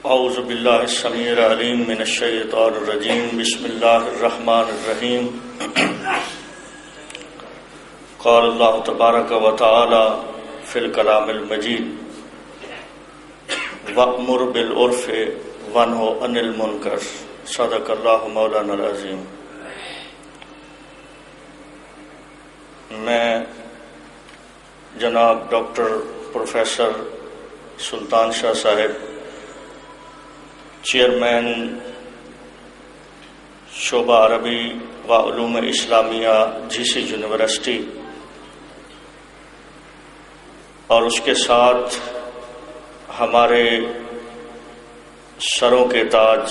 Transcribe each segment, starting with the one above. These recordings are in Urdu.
اعوذ باللہ السمیع العلیم من الشیطان الرجیم بسم اللہ الرحمن الرحیم قال اللہ تبارک و تعالی فی الکلام المجید وأمر بالعرف وانہ عن المنکر صدق اللہ مولانا العظیم۔ میں جناب ڈاکٹر پروفیسر سلطان شاہ صاحب، چیئرمین شعبہ عربی و علوم اسلامیہ جی سی یونیورسٹی، اور اس کے ساتھ ہمارے سروں کے تاج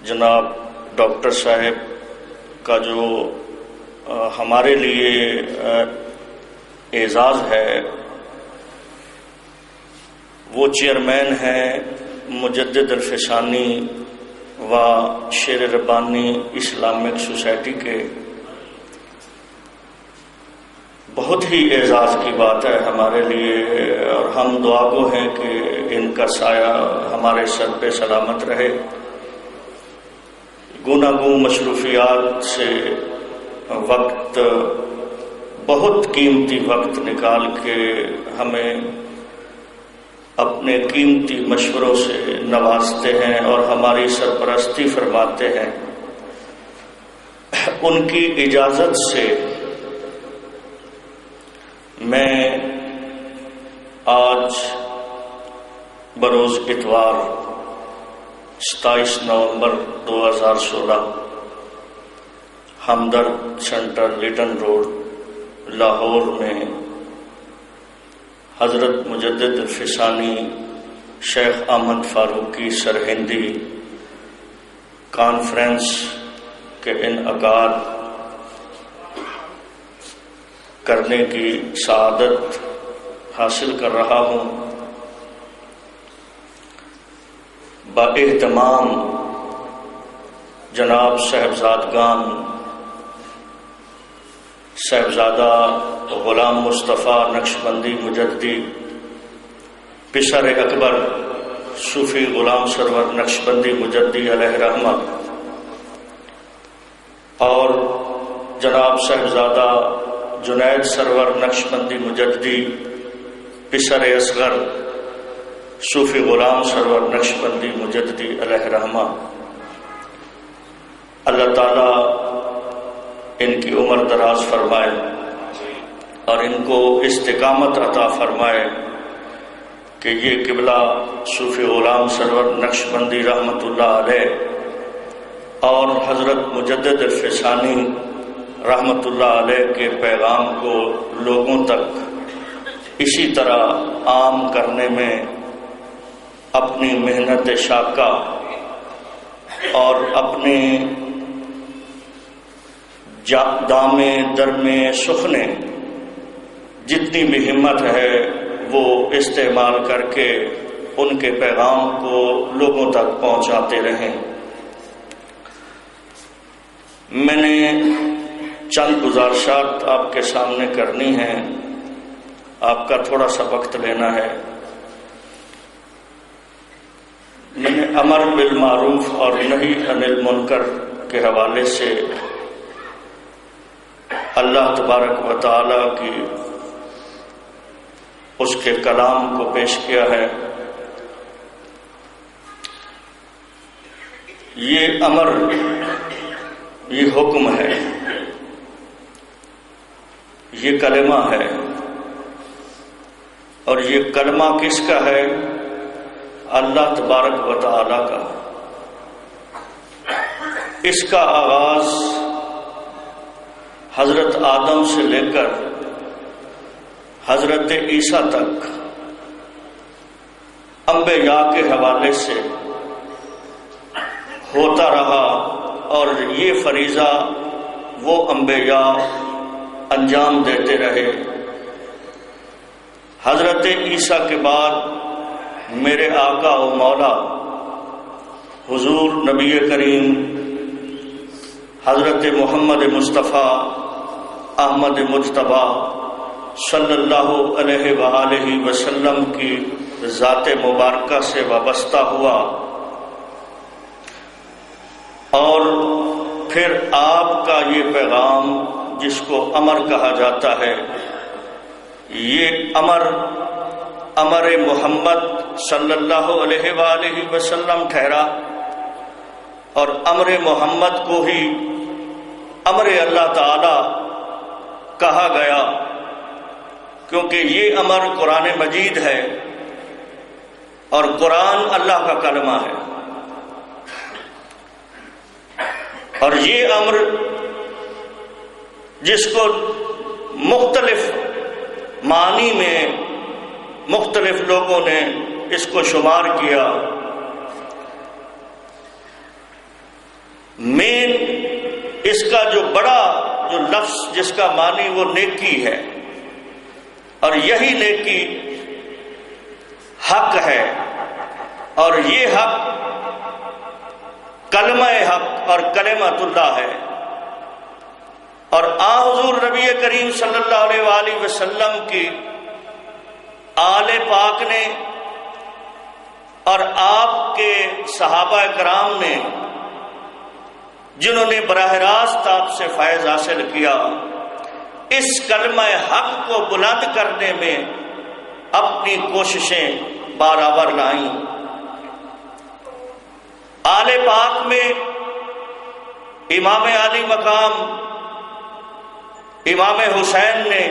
جناب ڈاکٹر صاحب کا جو ہمارے لیے اعزاز ہے، وہ چیئرمین ہیں مجدد الفسانی و شیر ربانی اسلامک سوسائٹی کے۔ بہت ہی اعزاز کی بات ہے ہمارے لیے، اور ہم دعا گو ہیں کہ ان کا سایہ ہمارے سر پہ سلامت رہے۔ گوناگوں مصروفیات سے وقت، بہت قیمتی وقت نکال کے ہمیں اپنے قیمتی مشوروں سے نوازتے ہیں اور ہماری سرپرستی فرماتے ہیں۔ ان کی اجازت سے میں آج بروز اتوار 27 نومبر 2016 ہمدرد سینٹر لیٹن روڈ لاہور میں حضرت مجدد الفسانی شیخ احمد فاروقی سرہندی کانفرنس کے انعقاد کرنے کی سعادت حاصل کر رہا ہوں۔ بااہتمام جناب صاحبزادگان صاحبزادہ غلام مصطفیٰ نقشبندی مجددی، پسر اکبر صوفی غلام سرور نقشبندی مجددی علیہ رحمہ، اور جناب صاحبزادہ جنید سرور نقشبندی مجددی، پسر اصغر صوفی غلام سرور نقشبندی مجددی علیہ رحمہ، اللہ تعالیٰ ان کی عمر دراز فرمائے اور ان کو استقامت عطا فرمائے کہ یہ قبلہ صوفی غلام سرور نقشبندی رحمۃ اللہ علیہ اور حضرت مجدد الفسانی رحمۃ اللہ علیہ کے پیغام کو لوگوں تک اسی طرح عام کرنے میں اپنی محنت شاقہ اور اپنے دامے درمے سخنے جتنی بھی ہمت ہے وہ استعمال کر کے ان کے پیغام کو لوگوں تک پہنچاتے رہیں۔ میں نے چند گزارشات آپ کے سامنے کرنی ہیں، آپ کا تھوڑا سا وقت لینا ہے۔ میں نے امر بالمعروف اور نہی عن المنکر کے حوالے سے اللہ تبارک و تعالی کی اس کے کلام کو پیش کیا ہے۔ یہ امر، یہ حکم ہے، یہ کلمہ ہے، اور یہ کلمہ کس کا ہے؟ اللہ تبارک و تعالی کا۔ اس کا آغاز حضرت آدم سے لے کر حضرت عیسیٰ تک انبیاء کے حوالے سے ہوتا رہا، اور یہ فریضہ وہ انبیاء انجام دیتے رہے۔ حضرت عیسیٰ کے بعد میرے آقا و مولا حضور نبی کریم حضرت محمد مصطفیٰ احمد مجتبیٰ صلی اللہ علیہ وآلہ وسلم کی ذات مبارکہ سے وابستہ ہوا اور پھر آپ کا یہ پیغام جس کو امر کہا جاتا ہے، یہ امر محمد صلی اللہ علیہ وآلہ وسلم ٹھہرا، اور امر محمد کو ہی امر اللہ تعالی کہا گیا، کیونکہ یہ امر قرآن مجید ہے اور قرآن اللہ کا کلمہ ہے، اور یہ امر جس کو مختلف معنی میں مختلف لوگوں نے اس کو شمار کیا، مین اس کا جو لفظ جس کا معنی وہ نیکی ہے، اور یہی نیکی حق ہے، اور یہ حق کلمہ حق اور کلمۃ اللہ ہے۔ اور حضور نبی کریم صلی اللہ علیہ وآلہ وسلم کی آل پاک نے اور آپ کے صحابہ کرام نے، جنہوں نے براہ راست آپ سے فیض حاصل کیا، اس کلمہ حق کو بلند کرنے میں اپنی کوششیں برابر لائیں۔ آل پاک میں امام علی مقام امام حسین نے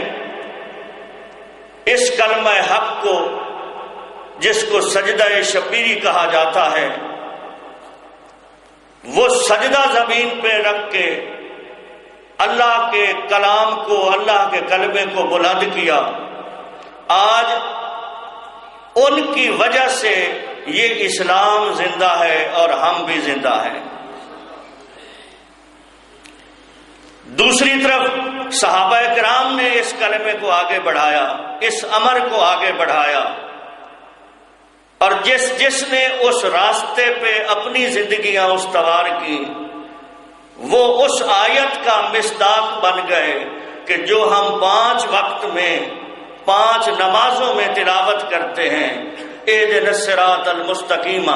اس کلمہ حق کو، جس کو سجدہ شبیری کہا جاتا ہے، وہ سجدہ زمین پہ رکھ کے اللہ کے کلام کو، اللہ کے کلمے کو بلند کیا۔ آج ان کی وجہ سے یہ اسلام زندہ ہے اور ہم بھی زندہ ہیں۔ دوسری طرف صحابہ کرام نے اس کلمے کو آگے بڑھایا، اس امر کو آگے بڑھایا، اور جس نے اس راستے پہ اپنی زندگیاں استوار کی، وہ اس آیت کا مصداق بن گئے کہ جو ہم 5 وقت میں 5 نمازوں میں تلاوت کرتے ہیں، اہدنا الصراط المستقیم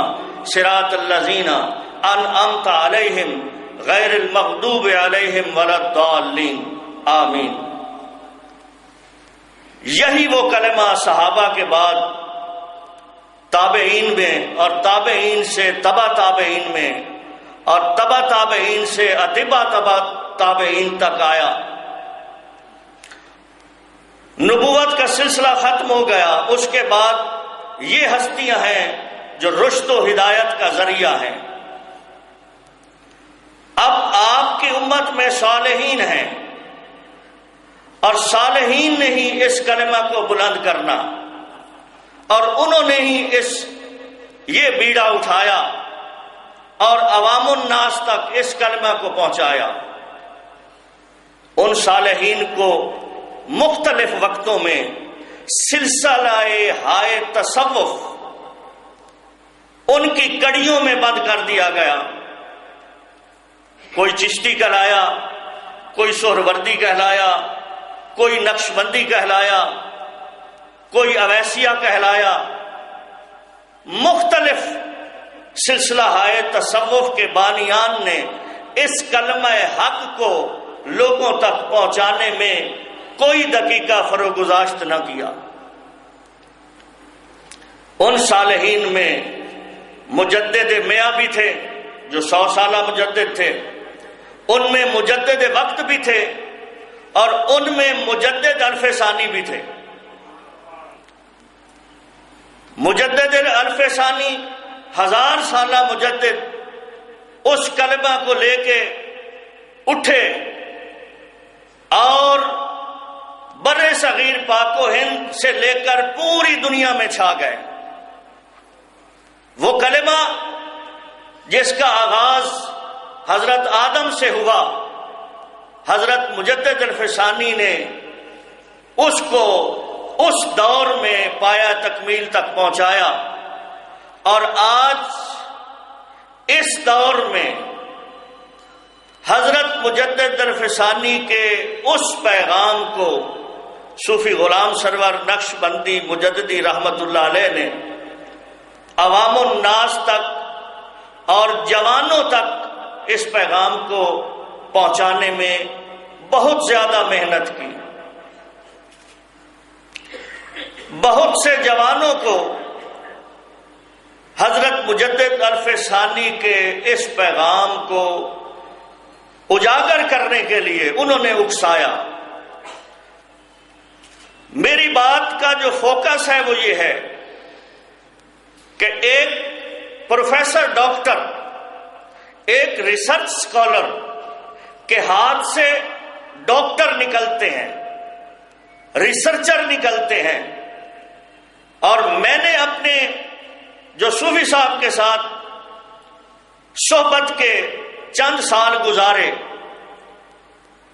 صراط الذین انعمت علیہم غیر المغضوب علیہم ولا الضالین آمین۔ یہی وہ کلمہ صحابہ کے بعد تابعین میں، اور تابعین سے تبع تابعین میں، اور تبع تابعین سے اتباع تابعین تک آیا۔ نبوت کا سلسلہ ختم ہو گیا، اس کے بعد یہ ہستیاں ہیں جو رشد و ہدایت کا ذریعہ ہیں۔ اب آپ کی امت میں صالحین ہیں، اور صالحین نے ہی اس کلمہ کو بلند کرنا، اور انہوں نے ہی یہ بیڑا اٹھایا اور عوام الناس تک اس کلمہ کو پہنچایا۔ ان صالحین کو مختلف وقتوں میں سلسلہ ہائے تصوف ان کی کڑیوں میں بند کر دیا گیا۔ کوئی چشتی کہلایا، کوئی سہروردی کہلایا، کوئی نقشبندی کہلایا، کوئی اویسیہ کہلایا۔ مختلف سلسلہ ہائے تصوف کے بانیان نے اس کلمہ حق کو لوگوں تک پہنچانے میں کوئی دقیقہ فروگزاشت نہ کیا۔ ان صالحین میں مجدد میاں بھی تھے جو 100 سالہ مجدد تھے، ان میں مجدد وقت بھی تھے، اور ان میں مجدد الف ثانی بھی تھے۔ مجدد الف ثانی 1000 سالہ مجدد اس کلمہ کو لے کے اٹھے اور بر صغیر پاک و ہند سے لے کر پوری دنیا میں چھا گئے۔ وہ کلمہ جس کا آغاز حضرت آدم سے ہوا، حضرت مجدد الف ثانی نے اس کو اس دور میں پایا تکمیل تک پہنچایا، اور آج اس دور میں حضرت مجدد الف ثانی کے اس پیغام کو صوفی غلام سرور نقش بندی مجددی رحمت اللہ علیہ نے عوام الناس تک اور جوانوں تک اس پیغام کو پہنچانے میں بہت زیادہ محنت کی. بہت سے جوانوں کو حضرت مجدد الف ثانی کے اس پیغام کو اجاگر کرنے کے لیے انہوں نے اکسایا. میری بات کا جو فوکس ہے وہ یہ ہے کہ ایک پروفیسر ڈاکٹر، ایک ریسرچ اسکالر کے ہاتھ سے ڈاکٹر نکلتے ہیں، ریسرچر نکلتے ہیں. اور میں نے اپنے جو صوفی صاحب کے ساتھ صحبت کے چند سال گزارے،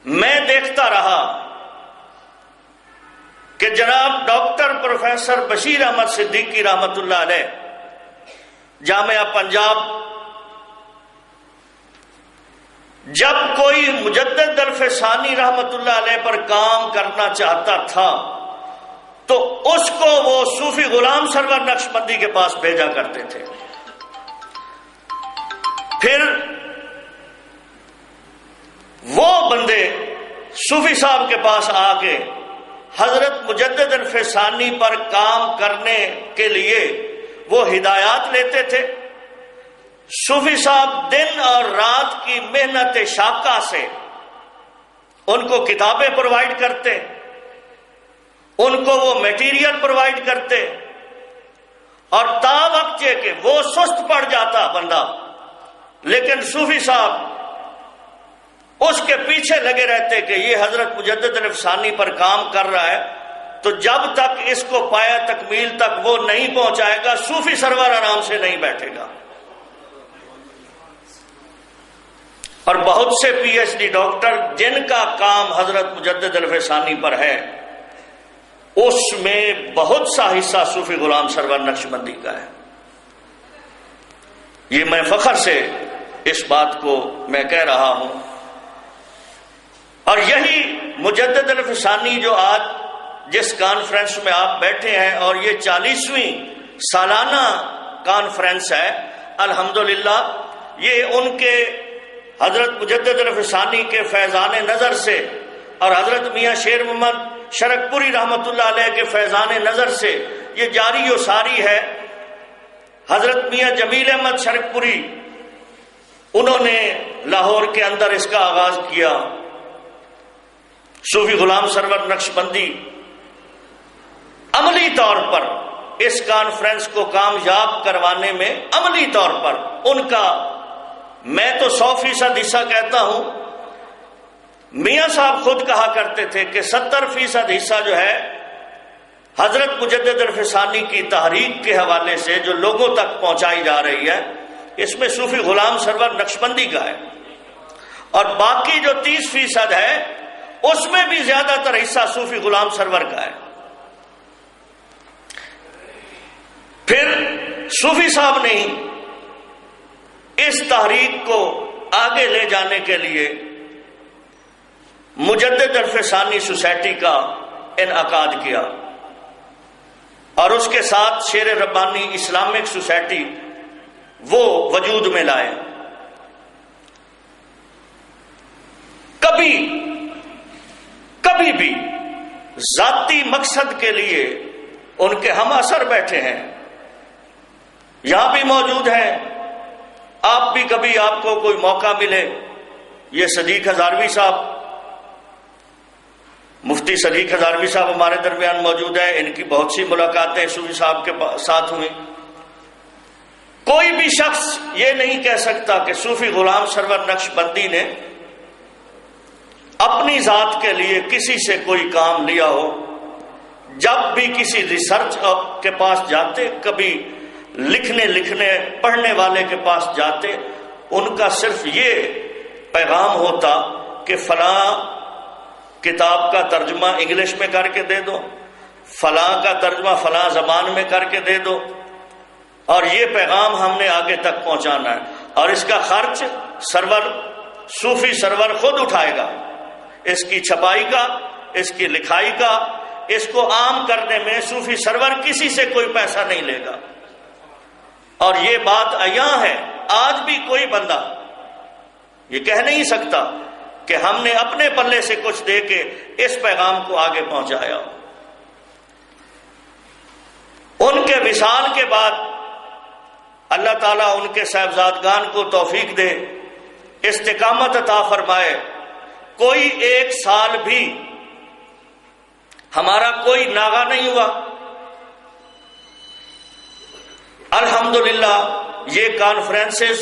میں دیکھتا رہا کہ جناب ڈاکٹر پروفیسر بشیر احمد صدیقی رحمت اللہ علیہ جامعہ پنجاب جب کوئی مجدد الف ثانی رحمت اللہ علیہ پر کام کرنا چاہتا تھا تو اس کو وہ صوفی غلام سرور نقشبندی کے پاس بھیجا کرتے تھے. پھر وہ بندے صوفی صاحب کے پاس آ کے حضرت مجدد الف ثانی پر کام کرنے کے لیے وہ ہدایات لیتے تھے. صوفی صاحب دن اور رات کی محنت شاقہ سے ان کو کتابیں پرووائڈ کرتے، ان کو وہ میٹیریل پرووائڈ کرتے، اور تا وقت یہ کہ وہ سست پڑ جاتا بندہ، لیکن صوفی صاحب اس کے پیچھے لگے رہتے کہ یہ حضرت مجدد الف ثانی پر کام کر رہا ہے، تو جب تک اس کو پایا تکمیل تک وہ نہیں پہنچائے گا صوفی سرور آرام سے نہیں بیٹھے گا. اور بہت سے پی ایچ ڈی ڈاکٹر جن کا کام حضرت مجدد الف ثانی پر ہے، اس میں بہت سا حصہ صوفی غلام سرور نقشبندی کا ہے. یہ میں فخر سے اس بات کو میں کہہ رہا ہوں. اور یہی مجدد الف ثانی جو آج جس کانفرنس میں آپ بیٹھے ہیں، اور یہ 40ویں سالانہ کانفرنس ہے، الحمدللہ یہ ان کے حضرت مجدد الف ثانی کے فیضان نظر سے اور حضرت میاں شیر محمد شرک پوری رحمت اللہ علیہ کے فیضان نظر سے یہ جاری و ساری ہے. حضرت میاں جمیل احمد شرک پوری انہوں نے لاہور کے اندر اس کا آغاز کیا. صوفی غلام سرور نقشبندی عملی طور پر اس کانفرنس کو کامیاب کروانے میں عملی طور پر ان کا میں تو 100% حصہ کہتا ہوں. میاں صاحب خود کہا کرتے تھے کہ 70% حصہ جو ہے حضرت مجدد الف ثانی کی تحریک کے حوالے سے جو لوگوں تک پہنچائی جا رہی ہے، اس میں صوفی غلام سرور نقشبندی کا ہے، اور باقی جو 30% ہے اس میں بھی زیادہ تر حصہ صوفی غلام سرور کا ہے. پھر صوفی صاحب نے اس تحریک کو آگے لے جانے کے لیے مجدد الف ثانی سوسائٹی کا انعقاد کیا، اور اس کے ساتھ شیر ربانی اسلامک سوسائٹی وہ وجود میں لائے. کبھی بھی ذاتی مقصد کے لیے ان کے ہم اثر بیٹھے ہیں، یہاں بھی موجود ہیں. آپ بھی کبھی آپ کو کوئی موقع ملے، یہ صدیق ہزاروی صاحب، مفتی صدیق ہزاروی صاحب ہمارے درمیان موجود ہیں، ان کی بہت سی ملاقاتیں صوفی صاحب کے ساتھ ہوئی. کوئی بھی شخص یہ نہیں کہہ سکتا کہ صوفی غلام سرور نقشبندی نے اپنی ذات کے لیے کسی سے کوئی کام لیا ہو. جب بھی کسی ریسرچ کے پاس جاتے، کبھی لکھنے پڑھنے والے کے پاس جاتے، ان کا صرف یہ پیغام ہوتا کہ فلاں کتاب کا ترجمہ انگلش میں کر کے دے دو، فلاں کا ترجمہ فلاں زبان میں کر کے دے دو، اور یہ پیغام ہم نے آگے تک پہنچانا ہے، اور اس کا خرچ صوفی سرور خود اٹھائے گا. اس کی چھپائی کا، اس کی لکھائی کا، اس کو عام کرنے میں صوفی سرور کسی سے کوئی پیسہ نہیں لے گا. اور یہ بات عیاں ہے، آج بھی کوئی بندہ یہ کہہ نہیں سکتا کہ ہم نے اپنے پلے سے کچھ دے کے اس پیغام کو آگے پہنچایا. ان کے وصال کے بعد اللہ تعالیٰ ان کے صاحبزادگان کو توفیق دے، استقامت عطا فرمائے. کوئی ایک سال بھی ہمارا کوئی ناغہ نہیں ہوا. الحمدللہ یہ کانفرنسز،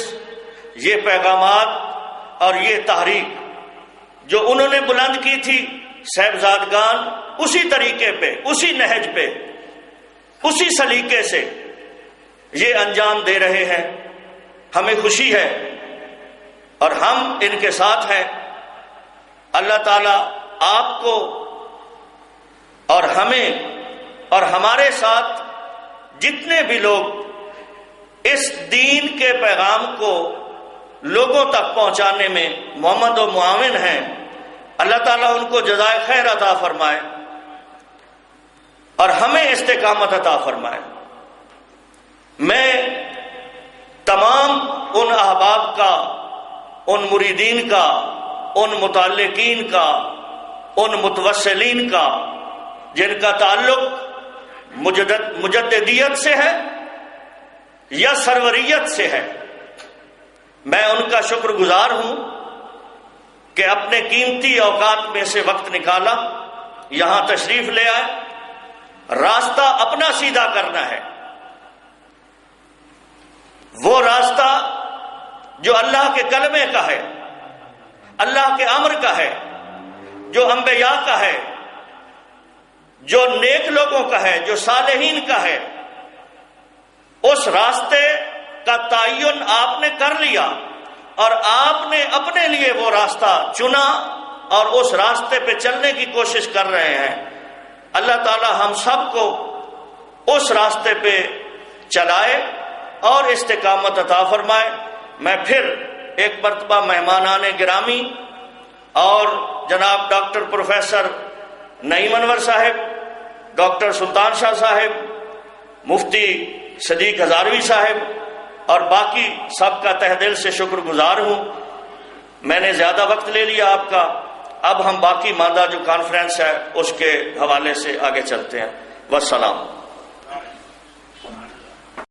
یہ پیغامات اور یہ تحریک جو انہوں نے بلند کی تھی، صاحبزادگان اسی طریقے پہ، اسی نہج پہ، اسی سلیقے سے یہ انجام دے رہے ہیں. ہمیں خوشی ہے اور ہم ان کے ساتھ ہیں. اللہ تعالیٰ آپ کو اور ہمیں اور ہمارے ساتھ جتنے بھی لوگ اس دین کے پیغام کو لوگوں تک پہنچانے میں محمد و معاون ہیں، اللہ تعالیٰ ان کو جزائے خیر عطا فرمائے اور ہمیں استقامت عطا فرمائے. میں تمام ان احباب کا، ان مریدین کا، ان متعلقین کا، ان متوسلین کا جن کا تعلق مجددیت سے ہے یا سروریت سے ہے، میں ان کا شکر گزار ہوں کہ اپنے قیمتی اوقات میں سے وقت نکالا، یہاں تشریف لے آئے. راستہ اپنا سیدھا کرنا ہے، وہ راستہ جو اللہ کے کلمے کا ہے، اللہ کے امر کا ہے، جو انبیاء کا ہے، جو نیک لوگوں کا ہے، جو صالحین کا ہے. اس راستے کا تعین آپ نے کر لیا اور آپ نے اپنے لیے وہ راستہ چنا اور اس راستے پہ چلنے کی کوشش کر رہے ہیں. اللہ تعالی ہم سب کو اس راستے پہ چلائے اور استقامت عطا فرمائے. میں پھر ایک مرتبہ مہمانان گرامی اور جناب ڈاکٹر پروفیسر نعیم انور صاحب، ڈاکٹر سلطان شاہ صاحب، مفتی صدیق ہزاروی صاحب اور باقی سب کا تہ دل سے شکر گزار ہوں. میں نے زیادہ وقت لے لیا آپ کا. اب ہم باقی ماندہ جو کانفرنس ہے اس کے حوالے سے آگے چلتے ہیں. والسلام.